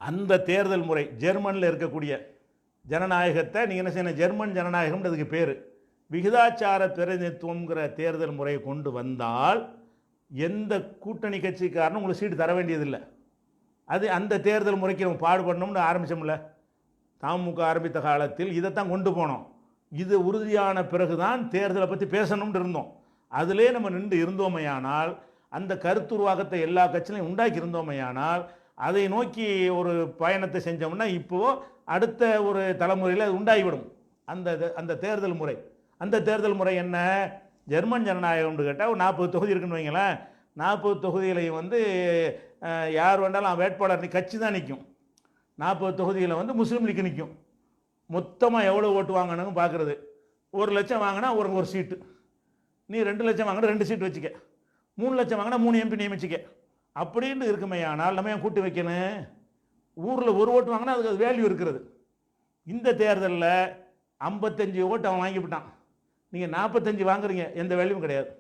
அந்த தேர்தல் முறை ஜெர்மனில் இருக்கக்கூடிய ஜனநாயகத்தை நீங்கள் என்ன செய்யணும்? ஜெர்மன் ஜனநாயகம்னு அதுக்கு பேர். விகிதாச்சார பிரதிநிதித்துவங்கிற தேர்தல் முறையை கொண்டு வந்தால் எந்த கூட்டணி கட்சிக்காரனும் உங்களுக்கு சீட்டு தர வேண்டியதில்லை. அது அந்த தேர்தல் முறைக்கு நம்ம பாடுபடணும்னு ஆரம்பித்தோம்ல. தமுக ஆரம்பித்த காலத்தில் இதைத்தான் கொண்டு போனோம். இது உறுதியான பிறகுதான் தேர்தலை பற்றி பேசணும்னு இருந்தோம். அதிலே நம்ம நின்று இருந்தோமையானால், அந்த கருத்துருவாக்கத்தை எல்லா கட்சியிலையும் உண்டாக்கி இருந்தோமையானால், அதை நோக்கி ஒரு பயணத்தை செஞ்சோம்னா இப்போது அடுத்த ஒரு தலைமுறையில் அது உண்டாகிவிடும். அந்த தேர்தல் முறை. அந்த தேர்தல் முறை என்ன? ஜெர்மன் ஜனநாயகம்னு கேட்டால் ஒரு 40 தொகுதி இருக்குன்னு வைங்களேன். 40 தொகுதிகளையும் வந்து யார் வேண்டாலும் வேட்பாளர் கட்சி தான் நிற்கும். 40 தொகுதியில் வந்து முஸ்லீம் லீக் நிற்கும். மொத்தமாக எவ்வளோ ஓட்டு வாங்கணும்னு பார்க்குறது. 1 லட்சம் வாங்கினா ஒரு சீட்டு, நீ 2 லட்சம் வாங்கினா 2 சீட்டு வச்சுக்க, 3 லட்சம் வாங்கினா 3 எம்பி நியமிச்சிக்க அப்படின்னு இருக்குமே. ஆனால் நம்ம ஏன் கூட்டி வைக்கணும்? ஊரில் 1 ஓட்டு வாங்கினா அதுக்கு வேல்யூ இருக்கிறது. இந்த தேர்தலில் 55 ஓட்டு அவன் வாங்கிவிட்டான். நீங்கள் 45 வாங்குறீங்க, எந்த வேல்யூவும் கிடையாது.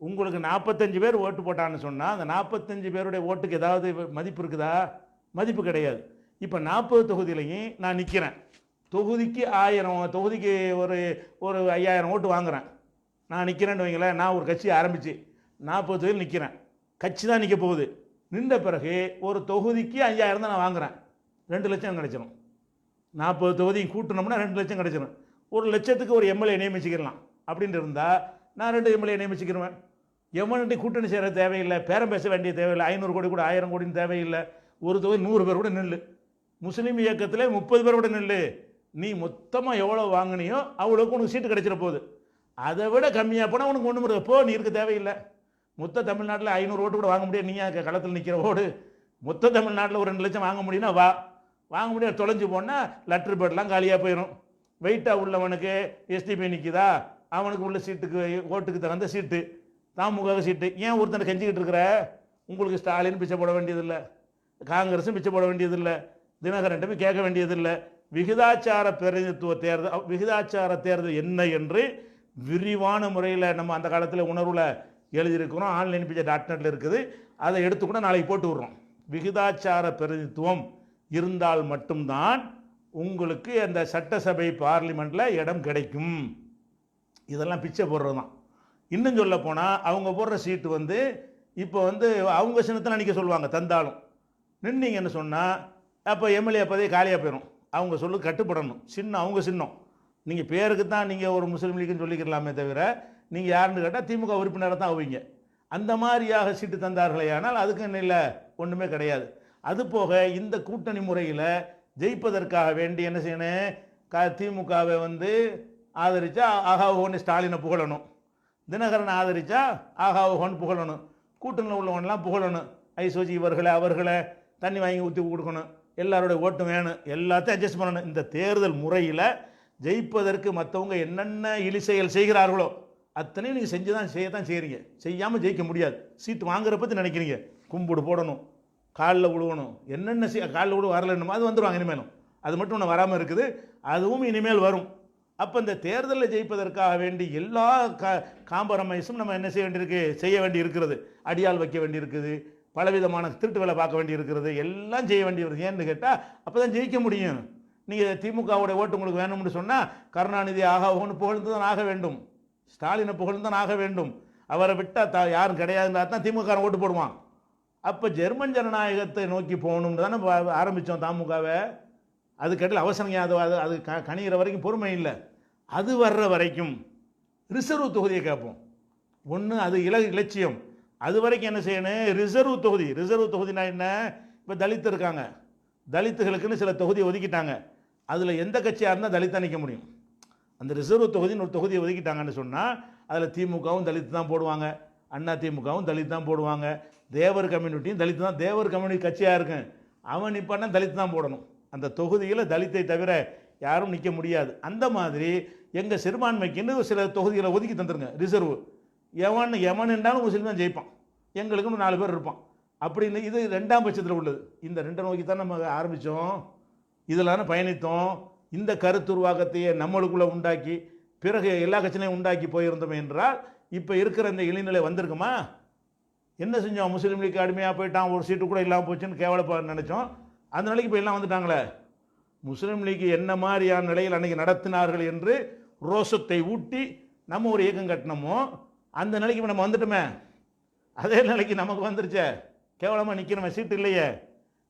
உங்களுக்கு 45 பேர் ஓட்டு போட்டான்னு சொன்னால் அந்த 45 பேருடைய ஓட்டுக்கு ஏதாவது மதிப்பு இருக்குதா? மதிப்பு கிடையாது. இப்போ 40 தொகுதியிலையும் நான் நிற்கிறேன். தொகுதிக்கு 1000, தொகுதிக்கு ஒரு 5000 ஓட்டு வாங்குகிறேன். நான் நிற்கிறேன்னு வைங்களேன். நான் ஒரு கட்சி ஆரம்பித்து 40 தொகுதியில் நிற்கிறேன். கட்சி தான் நிற்க போகுது. நின்ற பிறகு ஒரு தொகுதிக்கு 5000 தான் நான் வாங்குகிறேன். 2 லட்சம் கிடச்சிடும். 40 தொகுதியும் கூட்டணும்னா 2 லட்சம் கிடச்சிடும். 1 லட்சத்துக்கு ஒரு எம்எல்ஏ நியமிச்சிக்கலாம் அப்படின்னு இருந்தால் நான் 2 எம்எல்ஏ நியமிச்சிக்கிறேன். எவன்கிட்ட கூட்டணி செய்கிற தேவையில்லை, பேரம் பேச வேண்டிய தேவையில்லை. 500 கோடி கூட 1000 கோடின்னு தேவையில்லை. ஒரு தொகுதி 100 பேர் கூட நில்லு. முஸ்லீம் இயக்கத்தில் 30 பேர் கூட நில்லு. நீ மொத்தமாக எவ்வளோ வாங்கினியோ அவ்வளோக்கு உனக்கு சீட்டு கிடைச்சிட போகுது. அதை விட கம்மியாக போனால் உனக்கு ஒன்று முடியாது. நீ இருக்க தேவையில்லை. மொத்த தமிழ்நாட்டில் 500 ஓட்டு கூட வாங்க முடியாது. நீங்கள் களத்தில் நிற்கிற ஓடு மொத்த தமிழ்நாட்டில் ஒரு 2 லட்சம் வாங்க முடியும்னா வாங்க முடியாது. தொலைஞ்சு போனால் லெட்ரு பேர்லாம் காலியாக போயிடும். வெயிட்டாக உள்ளவனுக்கு எஸ்டிபி நிற்குதா, அவனுக்கு உள்ள சீட்டுக்கு ஓட்டுக்கு தகுந்த சீட்டு, தமுக சீட்டு. ஏன் ஒருத்தனை கெஞ்சிக்கிட்டு இருக்கிற? உங்களுக்கு ஸ்டாலின் பிச்சை போட வேண்டியதில்லை, காங்கிரஸும் பிச்சை போட வேண்டியதில்லை, தினகரன்ட்டுமே கேட்க வேண்டியதில்லை. விகிதாச்சார பிரதிநிதித்துவ தேர்தல், விகிதாச்சார தேர்தல் என்ன என்று விரிவான முறையில் நம்ம அந்த காலத்தில் உணர்வில் எழுதியிருக்கிறோம். ஆன்லைன் பிச்சை .net இருக்குது. அதை எடுத்துக்கூட நாளைக்கு போட்டு விட்றோம். விகிதாச்சார பிரதிநிதித்துவம் இருந்தால் மட்டும்தான் உங்களுக்கு அந்த சட்டசபை பார்லிமெண்ட்டில் இடம் கிடைக்கும். இதெல்லாம் பிச்சை போடுறது தான். இன்னும் சொல்ல போனால் அவங்க போடுற சீட்டு வந்து இப்போ வந்து அவங்க சின்னத்தில் நிற்க சொல்லுவாங்க தந்தாலும் நின்னீங்கன்னு சொன்னால் அப்போ எம்எல்ஏ பதவி காலியாக போயிடும். அவங்க சொல்லு கட்டுப்படணும். சின்னம் அவங்க சின்னம். நீங்கள் பேருக்கு தான் நீங்கள் ஒரு முஸ்லீம் லீக்குன்னு சொல்லிக்கலாமே தவிர நீங்கள் யாருன்னு கேட்டால் திமுக உறுப்பினரை தான் ஆவீங்க. அந்த மாதிரியாக சீட்டு தந்தார்களே ஆனால் அதுக்கு இல்லை ஒன்றுமே கிடையாது. அதுபோக இந்த கூட்டணி முறையில் ஜெயிப்பதற்காக வேண்டி என்ன செய்யணும், திமுகவை வந்து ஆதரித்தா ஆகா ஓன்னு ஸ்டாலினை புகழணும், தினகரனை ஆதரித்தா ஆகா ஓன்னு புகழணும், கூட்டணியில் உள்ளவன்லாம் புகழணும், ஐசோஜி இவர்களை அவர்களை தண்ணி வாங்கி ஊற்றி கொடுக்கணும், எல்லாரோட ஓட்டும் வேணும், எல்லாத்தையும் அட்ஜஸ்ட் பண்ணணும். இந்த தேர்தல் முறையில் ஜெயிப்பதற்கு மற்றவங்க என்னென்ன இழிசெயல் செய்கிறார்களோ அத்தனையும் நீங்கள் செய்யத்தான் செய்கிறீங்க. செய்யாமல் ஜெயிக்க முடியாது. சீட்டு வாங்குற பற்றி நினைக்கிறீங்க, கும்பிடு போடணும், காலில் விழுவணும், என்னென்ன காலில் விழு வரலன்னுமோ அது வந்துடுவாங்க இனிமேலும். அது மட்டும் ஒன்று வராமல் இருக்குது, அதுவும் இனிமேல் வரும். அப்போ இந்த தேர்தலில் ஜெயிப்பதற்காக வேண்டி எல்லா காம்பரமைஸும் நம்ம என்ன செய்ய வேண்டி இருக்கிறது. அடியால் வைக்க வேண்டி இருக்குது, பலவிதமான திருட்டு வேலை பார்க்க வேண்டி இருக்கிறது, எல்லாம் செய்ய வேண்டி இருக்குது. ஏன்னு கேட்டால் அப்போ தான் ஜெயிக்க முடியும். நீங்கள் திமுகவுடைய ஓட்டு உங்களுக்கு வேணும்னு சொன்னால் கருணாநிதி ஆகாவோன்னு புகழ்ந்து தான் ஆக வேண்டும், ஸ்டாலினை புகழ்ந்து தான் ஆக வேண்டும். அவரை விட்டால் யாரும் கிடையாதுன்னா தான் திமுக ஓட்டு போடுவான். அப்போ ஜெர்மன் ஜனநாயகத்தை நோக்கி போகணும்னு தானே ஆரம்பித்தோம் தாமுகவை. அது கேட்டால் அவசரம் அது அது கணிகிற வரைக்கும் பொறுமை இல்லை. அது வர்ற வரைக்கும் ரிசர்வ் தொகுதியை கேட்போம். ஒன்று அது இலட்சியம். அது வரைக்கும் என்ன செய்யணும், ரிசர்வ் தொகுதினா என்ன, இப்போ தலித்து இருக்காங்க, தலித்துகளுக்குன்னு சில தொகுதியை ஒதுக்கிட்டாங்க. அதில் எந்த கட்சியாக இருந்தால் தலித்தான் நிற்க முடியும். அந்த ரிசர்வ் தொகுதின்னு ஒரு தொகுதியை ஒதுக்கிட்டாங்கன்னு சொன்னால் அதில் திமுகவும் தலித்து தான் போடுவாங்க, அண்ணா திமுகவும் தலித்து தான் போடுவாங்க, தேவர் கம்யூனிட்டியும் தலித்து தான். தேவர் கம்யூனிட்டி கட்சியாக இருக்கும், அவன் நிற்பான்னா தலித்து தான் போடணும். அந்த தொகுதியில் தலித்தை தவிர யாரும் நிற்க முடியாது. அந்த மாதிரி எங்கள் சிறுபான்மைக்குன்னு சில தொகுதிகளை ஒதுக்கி தந்துருங்க ரிசர்வ். எவன் என்றாலும் முஸ்லீம் தான் ஜெயிப்பான், எங்களுக்குன்னு 4 பேர் இருப்பான் அப்படின்னு. இது 2ஆம் பட்சத்தில் உள்ளது. இந்த 2 நோக்கி தான் நம்ம ஆரம்பித்தோம், இதில் பயணித்தோம். இந்த கருத்துருவாக்கத்தையே நம்மளுக்குள்ளே உண்டாக்கி பிறகு எல்லா கட்சியிலையும் உண்டாக்கி போயிருந்தோம் என்றால் இப்போ இருக்கிற இந்த இளைநிலை வந்திருக்குமா? என்ன செஞ்சோம், முஸ்லீம் லீக் அடிமையாக போயிட்டான், ஒரு சீட்டு கூட இல்லாமல் போச்சுன்னு கேவலப்பா நினச்சோம். அந்த நிலைக்கு இப்போ எல்லாம் வந்துட்டாங்களே. முஸ்லீம் லீக் என்ன மாதிரியான நிலையில் அன்றைக்கி நடத்தினார்கள் என்று ரோஷத்தை ஊட்டி நம்ம ஒரு இயக்கம் கட்டினோமோ அந்த நிலைக்கு இப்போ நம்ம வந்துட்டோமே. அதே நிலைக்கு நமக்கு வந்துருச்சே, கேவலமாக நிற்கணுமே, சீட்டு இல்லையே,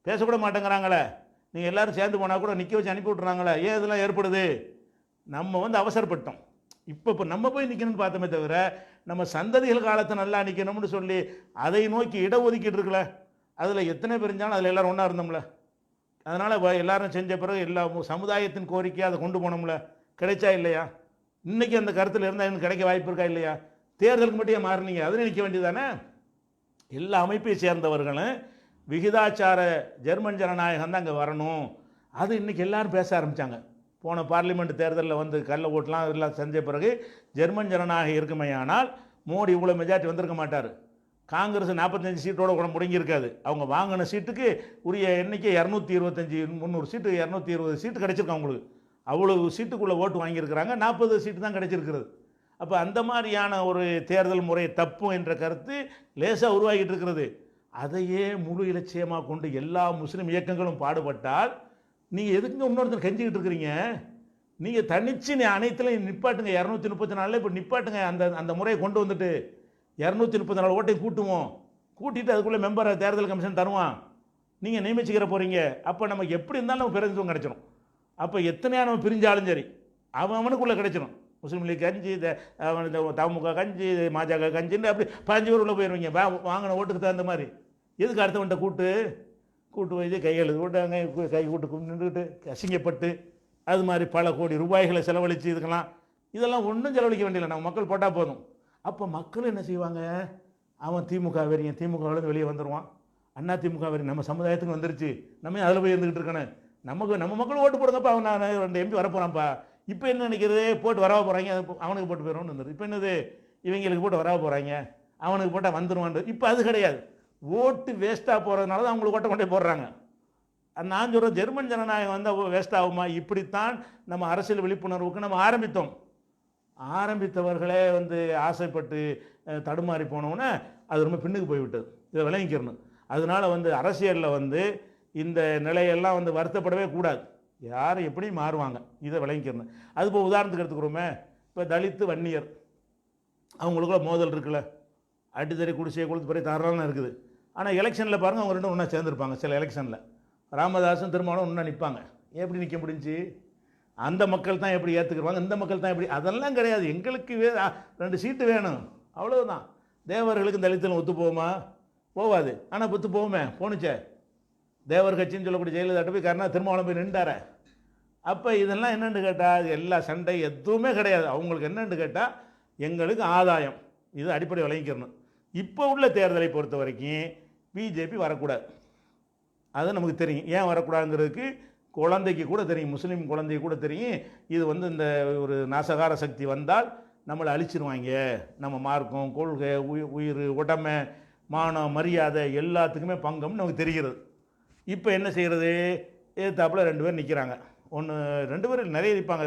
பேசக்கூட மாட்டேங்கிறாங்களே, நீங்கள் எல்லோரும் சேர்ந்து போனால் கூட நிற்க வச்சு அனுப்பி விட்றாங்களே. ஏன் இதெல்லாம் ஏற்படுது? நம்ம அவசரப்பட்டோம். இப்போ நம்ம போய் நிற்கணும்னு பார்த்தோமே தவிர நம்ம சந்ததிகள் காலத்தை நல்லா நிற்கணும்னு சொல்லி அதை நோக்கி இடஒதுக்கீடு இருக்குல்ல, அதில் எத்தனை பேர் இருந்தாலும் அதில் எல்லோரும் ஒன்றா இருந்தோம்ல. அதனால் எல்லாரும் செஞ்ச பிறகு எல்லா சமுதாயத்தின் கோரிக்கையை அதை கொண்டு போனோம்ல, கிடைச்சா இல்லையா? இன்றைக்கி அந்த கருத்தில் இருந்தால் எனக்கு கிடைக்க வாய்ப்பு இருக்கா இல்லையா? தேர்தலுக்கு மட்டும் மாறினீங்க, அதில் நிற்க வேண்டியதானே. எல்லா அமைப்பை சேர்ந்தவர்களும் விகிதாச்சார ஜெர்மன் ஜனநாயகம் தான் அங்கே வரணும். அது இன்றைக்கி எல்லோரும் பேச ஆரம்பித்தாங்க. போன பார்லிமெண்ட் தேர்தலில் வந்து கள்ள ஓட்டலாம் எல்லாம் செஞ்ச பிறகு ஜெர்மன் ஜனநாயகம் இருக்குமையானால் மோடி இவ்வளோ மெஜாரிட்டி வந்திருக்க மாட்டார். காங்கிரஸ் 45 சீட்டோட கூட முடங்கியிருக்காது. அவங்க வாங்கின சீட்டுக்கு உரிய எண்ணிக்கை 225 300 சீட்டு 220 சீட்டு கிடச்சிருக்கு. அவங்களுக்கு அவ்வளவு சீட்டுக்குள்ளே ஓட்டு வாங்கியிருக்கிறாங்க, 40 சீட்டு தான் கிடச்சிருக்கிறது. அப்போ அந்த மாதிரியான ஒரு தேர்தல் முறை தப்பு என்ற கருத்து லேசாக உருவாகிட்டு இருக்கிறது. அதையே முழு இலட்சியமாக கொண்டு எல்லா முஸ்லீம் இயக்கங்களும் பாடுபட்டால் நீங்கள் எதுக்குங்க இன்னொருத்தர் கெஞ்சிக்கிட்டு இருக்கிறீங்க? நீங்கள் தனிச்சு அனைத்துலையும் நிப்பாட்டுங்க. 234 இப்போ நிப்பாட்டுங்க. அந்த முறையை கொண்டு வந்துட்டு 234 ஓட்டையும் கூட்டுவோம். கூட்டிட்டு அதுக்குள்ளே மெம்பரை தேர்தல் கமிஷன் தருவான், நீங்கள் நியமிச்சுக்கிற போகிறீங்க. அப்போ நமக்கு எப்படி இருந்தாலும் நம்ம பிரதிநிதித்துவம் கிடச்சிடும். அப்போ எத்தனையான நம்ம பிரிஞ்சாலும் சரி அவனுக்குள்ளே கிடச்சிடும். முஸ்லீம் லீக் கஞ்சி, தமுக கஞ்சி, மஜக கஞ்சின்னு அப்படி 15 பேர் உள்ளே போயிடுவீங்க வாங்கின ஓட்டுக்கு தகுந்த மாதிரி. எதுக்கு அடுத்தவன்ட்ட கூட்டு வைத்து கையெழுத்து போட்டாங்க, கை கூட்டு நின்றுக்கிட்டு அசிங்கப்பட்டு அது மாதிரி பல கோடி ரூபாய்களை செலவழித்து இதுக்கெல்லாம் இதெல்லாம் ஒன்றும் செலவழிக்க வேண்டியதில்லை, நம்ம மக்கள் போட்டால் போதும். அப்போ மக்கள் என்ன செய்வாங்க, அவன் திமுக வெறியன், திமுகவிலேருந்து வெளியே வந்துடுவான், அண்ணா திமுக வெறி நம்ம சமுதாயத்துக்கு வந்துருச்சு, நம்ம அதில் போய் இருந்துக்கிட்டு இருக்கணும், நம்ம மக்கள் ஓட்டு போடுங்கப்பா, அவன் நான் 2 எம்பி வரப்போகிறான்ப்பா. இப்போ என்ன நினைக்கிறது, போட்டு வரவா போகிறாங்க, அவனுக்கு போட்டு போயிடும்னு இருந்தது. இப்போ என்னது, இவங்களுக்கு போட்டு வரவா போகிறாங்க, அவனுக்கு போட்டால் வந்துடுவான். இப்போ அது கிடையாது. ஓட்டு வேஸ்ட்டாக போகிறதுனால தான் அவங்களுக்கு ஓட்ட கொண்டே போடுறாங்க. நான் சொல்கிறேன், ஜெர்மன் ஜனநாயகம் வந்து வேஸ்ட் ஆகுமா? இப்படித்தான் நம்ம அரசியல் விழிப்புணர்வுக்கு நம்ம ஆரம்பித்தவர்களே வந்து ஆசைப்பட்டு தடுமாறி போனோன்னே அது ரொம்ப பின்னுக்கு போய்விட்டது. இதை விளங்கிக்கிறணும். அதனால் வந்து அரசியலில் வந்து இந்த நிலையெல்லாம் வந்து வருத்தப்படவே கூடாது. யார் எப்படி மாறுவாங்க, இதை விளங்கிக்கிறணும். அது இப்போ உதாரணத்துக்கு எடுத்துக்கிறோமே, இப்போ தலித்து வன்னியர் அவங்களுக்குள்ள மோதல் இருக்குல்ல, அடித்தறி குடிசையை கொடுத்து பெரிய தாராளம் இருக்குது. ஆனால் எலெக்ஷனில் பாருங்கள் அவங்க ரெண்டும் ஒன்றா சேர்ந்துருப்பாங்க. சில எலெக்ஷனில் ராமதாஸும் திருமாவளவனும் ஒன்றா நிற்பாங்க. எப்படி நிற்க முடிஞ்சு? அந்த மக்கள் தான் எப்படி ஏற்றுக்குருவாங்க, இந்த மக்கள் தான் எப்படி? அதெல்லாம் கிடையாது. எங்களுக்கு 2 சீட்டு வேணும், அவ்வளவுதான். தேவர்களுக்கு தலித்தும் ஒத்து போகுமா? போகாது. ஆனால் ஒத்து போகுமே, போணுச்சே. தேவர் கட்சின்னு சொல்லக்கூடிய ஜெயலலிதா போய் திருமாவளவன் போய் நின்றார. அப்போ இதெல்லாம் என்னென்னு கேட்டால் எல்லா சண்டை எதுவுமே கிடையாது. அவங்களுக்கு என்னென்னு கேட்டால் எங்களுக்கு ஆதாயம், இது அடிப்படை விளங்கிக்கிறணும். இப்போ உள்ள தேர்தலை பொறுத்த வரைக்கும் பிஜேபி வரக்கூடாது. அது நமக்கு தெரியும். ஏன் வரக்கூடாதுங்கிறதுக்கு குழந்தைக்கு கூட தெரியும், முஸ்லீம் குழந்தைக்கு கூட தெரியும். இது இந்த ஒரு நாசகார சக்தி வந்தால் நம்மளை அழிச்சிருவாங்க. நம்ம மார்க்கம், கொள்கை, உயிர், உடமை, மானம், மரியாதை எல்லாத்துக்குமே பங்கம்னு நமக்கு தெரிகிறது. இப்போ என்ன செய்கிறது? எதிர்த்தாப்பில் 2 பேர் நிற்கிறாங்க. 2 பேர் நிறைய நிற்பாங்க.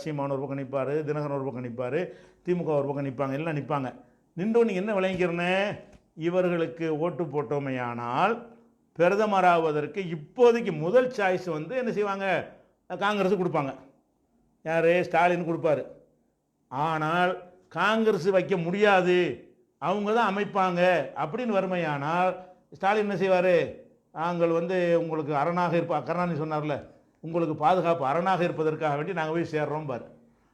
சீமான் ஒரு பக்கம் நிற்பார், தினகரன் ஒரு பக்கம் நிற்பார், திமுக ஒரு பக்கம் நிற்பாங்க, எல்லாம் நிற்பாங்க. நின்றோன்னு என்ன விளங்கிக்கிறேன்னு, இவர்களுக்கு ஓட்டு போட்டோமையானால் பிரதமராவதற்கு இப்போதைக்கு முதல் சாய்ஸ் என்ன செய்வாங்க? காங்கிரஸ் கொடுப்பாங்க. யார்? ஸ்டாலின் கொடுப்பாரு. ஆனால் காங்கிரஸ் வைக்க முடியாது, அவங்க தான் அமைப்பாங்க அப்படின்னு வறுமையானால் ஸ்டாலின் என்ன செய்வார்? நாங்கள் உங்களுக்கு அரணாக கருணாநிதி சொன்னார்ல, உங்களுக்கு பாதுகாப்பு அரணாக இருப்பதற்காக வேண்டி நாங்கள் போய் சேர்றோம் பாரு.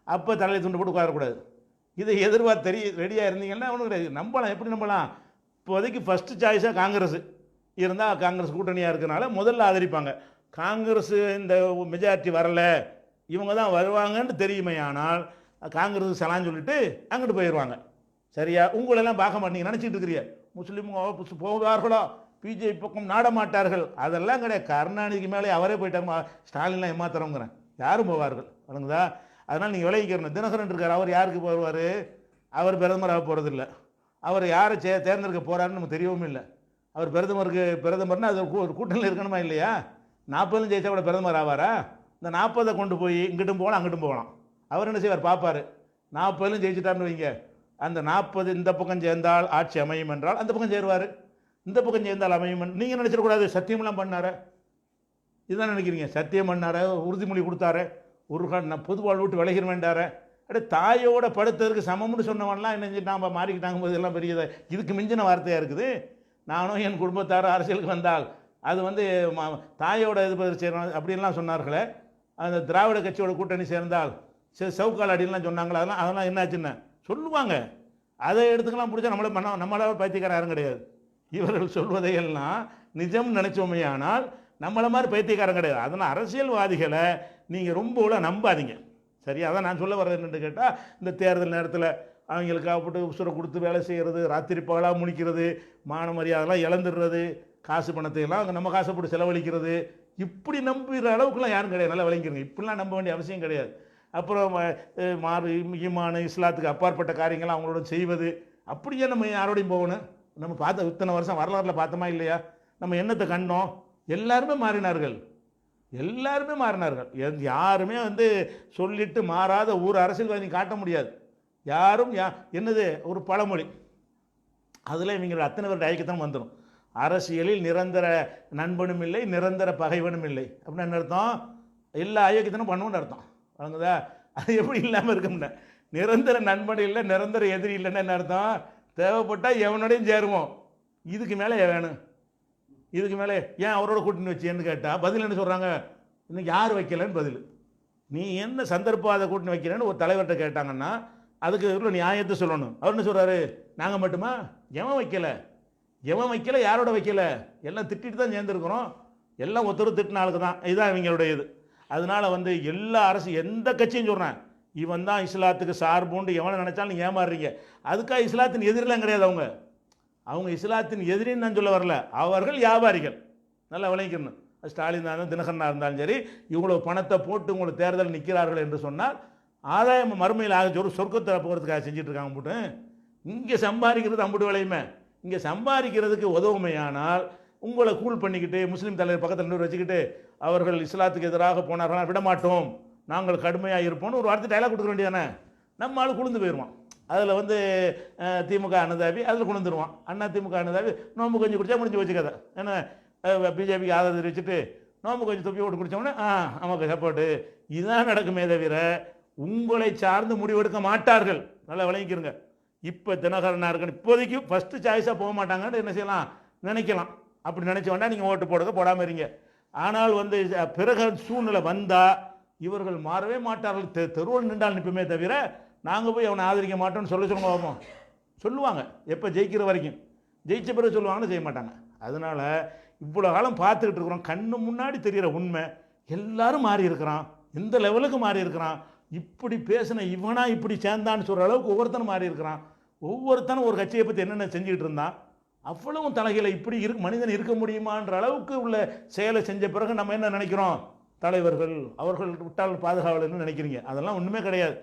அப்போ தலையை துண்டு போட்டு உட்காரக்கூடாது. இதை எதிர்பார்த்து ரெடியாக இருந்தீங்கன்னா ஒன்றும் கிடையாது. நம்பலாம். எப்படி நம்பலாம்? இப்போதைக்கு ஃபஸ்ட்டு சாய்ஸாக காங்கிரஸ் இருந்தால், காங்கிரஸ் கூட்டணியாக இருக்கிறனால முதல்ல ஆதரிப்பாங்க. காங்கிரஸ் இந்த மெஜாரிட்டி வரலை, இவங்க தான் வருவாங்கன்னு தெரியுமே. ஆனால் காங்கிரஸ் சலான்னு சொல்லிட்டு அங்கிட்டு போயிடுவாங்க. சரியா? உங்களெல்லாம் பார்க்க மாட்டீங்க, நினச்சிட்டு இருக்கிறீங்க முஸ்லீம் போவார்களோ, பிஜேபி பக்கம் நாட மாட்டார்கள். அதெல்லாம் கிடையாது. கருணாநிதிக்கு மேலே அவரே போயிட்டாங்க. ஸ்டாலின்லாம் ஏமாத்துறவங்கிறேன். யாரும் போவார்கள், வணங்குதா? அதனால் நீங்கள் விளைவிக்கிறணும். தினகரன் இருக்கார், அவர் யாருக்கு போவார்? அவர் பிரதமராக போகிறதில்ல. அவர் யாரை தேர்ந்தெடுக்க போகிறாருன்னு நமக்கு தெரியவும் இல்லை. அவர் பிரதமர்னா அது ஒரு கூட்டணியில் இருக்கணுமா இல்லையா? 40 ஜெயிச்சா கூட பிரதமர் ஆவாரா? இந்த 40 கொண்டு போய் இங்கிட்டும் போகலாம், அங்கிட்டும் போகலாம். அவர் என்ன செய்வார்? பார்ப்பார். 40 ஜெயிச்சுட்டார்னு வைங்க, அந்த 40 இந்த பக்கம் சேர்ந்தால் ஆட்சி அமையும் என்றால் அந்த பக்கம் சேருவார். இந்த பக்கம் சேர்ந்தால் அமையும். நீங்கள் நினச்சிடக்கூடாது சத்தியமெல்லாம் பண்ணார, இதுதான் நினைக்கிறீங்க. சத்தியம் பண்ணார, உறுதிமொழி கொடுத்தாரு, ஒரு பொது வாழ்வு விட்டு விலகிற வேண்டார. அப்படியே தாயோட படுத்ததற்கு சமம்னு சொன்னவன்லாம் என்ன செஞ்சுட்டான்? மாறிக்கிட்டாங்க போது எல்லாம் பெரியதை. இதுக்கு மிஞ்சின வார்த்தையாக இருக்குது. நானும் என் குடும்பத்தார் அரசியலுக்கு வந்தால் அது தாயோட இது செய்யணும் அப்படின்லாம் சொன்னார்களே. அந்த திராவிட கட்சியோட கூட்டணி சேர்ந்தால் சவுக்கால் அடிலாம் சொன்னாங்களா? அதெல்லாம் என்னாச்சுன்னு சொல்லுவாங்க. அதை எடுத்துக்கலாம் பிடிச்சா நம்மளால் பைத்தியக்காரன் யாரும் கிடையாது. இவர்கள் சொல்வதையெல்லாம் நிஜம் நினைச்சோமே. ஆனால் நம்மளை மாதிரி பைத்தியக்காரன் கிடையாது. அதனால் அரசியல்வாதிகளை நீங்கள் ரொம்ப நம்பாதீங்க. சரியா? அதான் நான் சொல்ல வர்றது என்னென்னு கேட்டால், இந்த தேர்தல் நேரத்தில் அவங்களுக்காகப்பட்டு உசுரை கொடுத்து வேலை செய்கிறது, ராத்திரி பகலாக முழிக்கிறது, மான மரியாதைலாம் இழந்துடுறது, காசு பணத்தையெல்லாம் நம்ம காசை போட்டு செலவழிக்கிறது, இப்படி நம்புகிற அளவுக்குலாம் யாரும் கிடையாது. நல்லா விளங்கிக்கிறங்க. இப்படிலாம் நம்ப வேண்டிய அவசியம் கிடையாது. அப்புறம் ஈமான் இஸ்லாத்துக்கு அப்பாற்பட்ட காரியங்கள்லாம் அவங்களோட செய்வது, அப்படியே நம்ம யாரோடையும் போகணும்? நம்ம பார்த்த இத்தனை வருஷம் வரலாறுல பார்த்தோமா இல்லையா? நம்ம என்னத்தை கண்டோம்? எல்லாருமே மாறினார்கள். எல்லாருமே மாறினார்கள். யாருமே சொல்லிட்டு மாறாத ஊர் அரசியல்வாதி காட்ட முடியாது. யாரும் என்னது ஒரு பழமொழி, அதில் இவங்களோட அத்தனை பேர் ஐக்கியத்தான் வந்துடும். அரசியலில் நிரந்தர நண்பனும் இல்லை, நிரந்தர பகைவனும் இல்லை. அப்படின்னு என்ன அர்த்தம்? எல்லா ஐக்கியத்தனும் பண்ணுவோன்னு அர்த்தம். வழங்குதா? அது எப்படி இல்லாமல் இருக்கும்னா, நிரந்தர நண்பன் இல்லை, நிரந்தர எதிரி இல்லைன்னு என்ன அர்த்தம்? தேவைப்பட்டால் எவனோடையும் சேருவோம். இதுக்கு மேலே வேணும். இதுக்கு மேலே ஏன் அவரோட கூட்டணி வச்சேன்னு கேட்டால் பதில் என்ன சொல்கிறாங்க? இன்னும் யார் வைக்கலன்னு பதில். நீ என்ன சந்தர்ப்பாத கூட்டணி வைக்கிறேன்னு ஒரு தலைவர்கிட்ட கேட்டாங்கன்னா அதுக்கு இவ்வளோ நியாயத்தை சொல்லணும். அவர் என்ன சொல்கிறாரு? நாங்கள் மட்டுமா? எவன் வைக்கலை, எவன் வைக்கலை, யாரோட வைக்கலை, எல்லாம் திட்டிட்டு தான் சேர்ந்துருக்குறோம். எல்லாம் ஒருத்தர் திட்டின ஆளுக்கு தான். இதுதான் இவங்களுடைய இது. அதனால் எல்லா அரசு எந்த கட்சியும் சொல்கிறேன், இவன் தான் இஸ்லாத்துக்கு சார்புண்டு எவனை நினச்சாலும் நீங்கள் ஏமாறுறீங்க. அதுக்காக இஸ்லாத்தின் எதிரெலாம் கிடையாது. அவங்க இஸ்லாத்தின் எதிரின்னு நான் சொல்ல வரல, அவர்கள் வியாபாரிகள். நல்லா விளங்கிக்கணும். ஸ்டாலின் இருந்தாலும் தினகரனாக இருந்தாலும் சரி, இவ்வளோ பணத்தை போட்டு உங்களை தேர்தல் நிற்கிறார்கள் என்று சொன்னால் ஆதாயம் மறுமையில் ஆக ஒரு சொர்க்கத்தை போகிறதுக்காக செஞ்சுட்டு இருக்காங்க. போட்டு இங்கே சம்பாதிக்கிறது அம்புட்டு விளையுமே. இங்கே சம்பாதிக்கிறதுக்கு உதவுமையானால் உங்களை கூல் பண்ணிக்கிட்டு முஸ்லீம் தலைவர் பக்கத்தில் நின்று வச்சுக்கிட்டு அவர்கள் இஸ்லாத்துக்கு எதிராக போனார்களாம் விடமாட்டோம், நாங்கள் கடுமையாக இருப்போம்னு ஒரு வார்த்தை டைலாக் கொடுக்க வேண்டியதானே. நம்ம ஆள் குளிர்ந்து போயிடுவான். அதில் திமுக அனுதாபி அதில் குளிர்ந்துருவான். அண்ணா திமுக அனுதாபி நோம்பு கொஞ்சம் குடிச்சா முடிஞ்சு வச்சுக்காத. ஏன்னா பிஜேபிக்கு ஆதரவு தெரிவிச்சுட்டு நோம்பு கொஞ்சம் தொப்பி போட்டு குடித்தோம்னா நமக்கு சப்போர்ட்டு. இதுதான் நடக்குமே தவிர உங்களை சார்ந்து முடிவெடுக்க மாட்டார்கள். நல்லா விளங்கிக்கிறங்க. இப்போ தினகரனாக இருக்குன்னு இப்போதைக்கு ஃபஸ்ட்டு சாய்ஸாக போக மாட்டாங்கன்னு என்ன செய்யலாம், நினைக்கலாம். அப்படி நினச்ச வேண்டாம், நீங்கள் ஓட்டு போடுங்க, போடாமல் இருங்க. ஆனால் வந்து பிறகு சூழ்நிலை வந்தால் இவர்கள் மாறவே மாட்டார்கள். தெருவில் நின்றால் நிற்பமே தவிர நாங்கள் போய் அவனை ஆதரிக்க மாட்டோம்னு சொல்லுங்க பார்ப்போம். சொல்லுவாங்க எப்போ ஜெயிக்கிற வரைக்கும், ஜெயிச்ச பிறகு சொல்லுவாங்கன்னு செய்ய மாட்டாங்க. அதனால் இவ்வளோ காலம் பார்த்துக்கிட்டு இருக்கிறோம், கண்ணு முன்னாடி தெரிகிற உண்மை. எல்லாரும் மாறி இருக்கிறான், எந்த லெவலுக்கு மாறி இருக்கிறான். இப்படி பேசின இவனா இப்படி சேர்ந்தான்னு சொல்கிற அளவுக்கு ஒவ்வொருத்தனும் மாறி இருக்கிறான். ஒவ்வொருத்தனும் ஒரு கட்சியை பற்றி என்னென்ன செஞ்சுக்கிட்டு இருந்தான், அவ்வளவும் தலைகளை இப்படி மனிதன் இருக்க முடியுமான்ற அளவுக்கு உள்ள செயலை செஞ்ச பிறகு நம்ம என்ன நினைக்கிறோம், தலைவர்கள் அவர்கள் விட்டால் பாதுகாவலர்னு நினைக்கிறீங்க. அதெல்லாம் ஒன்றுமே கிடையாது.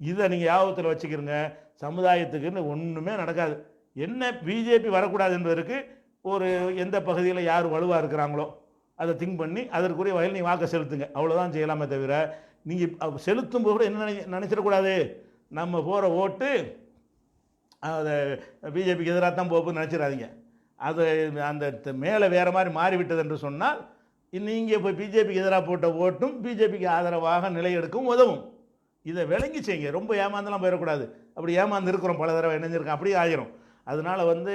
இதை நீங்கள் ஞாபகத்தில் வச்சுக்கிறீங்க. சமுதாயத்துக்குன்னு ஒன்றுமே நடக்காது. என்ன பிஜேபி வரக்கூடாது என்பதற்கு ஒரு எந்த பகுதியில் யார் வலுவாக இருக்கிறாங்களோ அதை திங்க் பண்ணி அதற்குரிய வகையில் நீங்கள் வாக்கை செலுத்துங்க. அவ்வளோதான் செய்யலாமே தவிர நீங்கள் செலுத்தும் போது கூட என்ன நினச்சிடக்கூடாது, நம்ம போகிற ஓட்டு அதை பிஜேபிக்கு எதிராக தான் போகுதுன்னு நினச்சிடாதீங்க. அது அந்த மேலே வேறு மாதிரி மாறிவிட்டது என்று சொன்னால் நீங்கள் இப்போ பிஜேபிக்கு எதிராக போட்ட ஓட்டும் பிஜேபிக்கு ஆதரவாக நிலையெடுக்கவும் உதவும். இதை விளங்கி செய்யுங்க. ரொம்ப ஏமாந்தெல்லாம் போயிடக்கூடாது. அப்படி ஏமாந்து இருக்கிறோம், பல தடவை இணைஞ்சிருக்கோம், அப்படியே ஆகிரும். அதனால் வந்து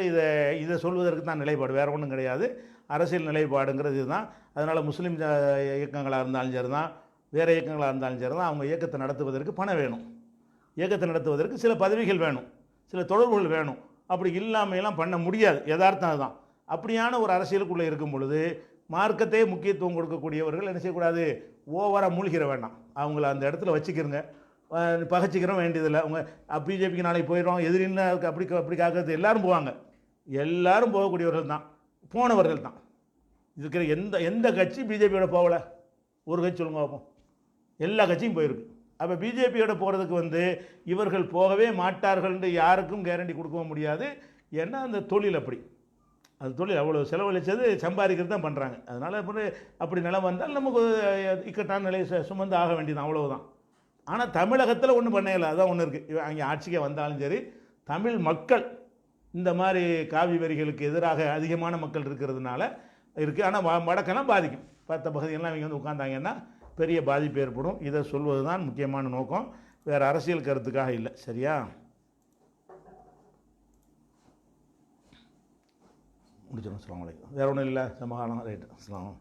இதை சொல்வதற்கு தான் நிலைப்பாடு, வேறு ஒன்றும் கிடையாது. அரசியல் நிலைப்பாடுங்கிறது இதுதான். அதனால் முஸ்லீம் இயக்கங்களாக இருந்தாலும் சரி தான், வேறு இயக்கங்களாக இருந்தாலும் சரி தான், அவங்க இயக்கத்தை நடத்துவதற்கு பணம் வேணும், இயக்கத்தை நடத்துவதற்கு சில பதவிகள் வேணும், சில தொடர்புகள் வேணும். அப்படி இல்லாமையெல்லாம் பண்ண முடியாது. யதார்த்தம் அதுதான். அப்படியான ஒரு அரசியலுக்குள்ளே இருக்கும் பொழுது மார்க்கத்தையே முக்கியத்துவம் கொடுக்கக்கூடியவர்கள் என்ன செய்யக்கூடாது, ஓவராக மூழ்கிற வேண்டாம். அவங்கள அந்த இடத்துல வச்சுக்கிறங்க, பகச்சிக்கிறோம் வேண்டியதில்லை. அவங்க பிஜேபிக்கு நாளைக்கு போயிடும் எதிரின்னு அப்படி காக்கிறது எல்லாரும் போவாங்க. எல்லாரும் போகக்கூடியவர்கள் தான், போனவர்கள் தான். இருக்கிற எந்த கட்சி பிஜேபியோட போகலை, ஒரு கட்சி சொல்லுங்க பார்ப்போம். எல்லா கட்சியும் போயிருக்கு. அப்போ பிஜேபியோட போகிறதுக்கு வந்து இவர்கள் போகவே மாட்டார்கள்னு யாருக்கும் கேரண்டி கொடுக்கவும் முடியாது. ஏன்னா அந்த தொழில் அப்படி, அது தொழில் அவ்வளோ செலவழித்தது சம்பாதிக்கிறது தான் பண்ணுறாங்க. அதனால் அப்படி நிலம் வந்தால் நமக்கு இக்கட்டான நிலை சுமந்து ஆக வேண்டியது, அவ்வளவுதான். ஆனால் தமிழகத்தில் ஒன்றும் பண்ணல, அதான் ஒன்று இருக்குது. அங்கே ஆட்சிக்கே வந்தாலும் சரி, தமிழ் மக்கள் இந்த மாதிரி காவி வரிகளுக்கு எதிராக அதிகமான மக்கள் இருக்கிறதுனால இருக்குது. ஆனால் வடக்கெல்லாம் பாதிக்கும். பத்த பகுதியெல்லாம் இவங்க வந்து உட்காந்தாங்கன்னா பெரிய பாதிப்பு ஏற்படும். இதை சொல்வது தான் முக்கியமான நோக்கம், வேறு அரசியல் கருத்துக்காக இல்லை. சரியா? முடிச்சிடும். அஸ்ஸலாமு அலைக்கும். வேறு ஒன்றும் இல்லை, சமகாலம். ரைட்டு. அஸ்ஸலாம்.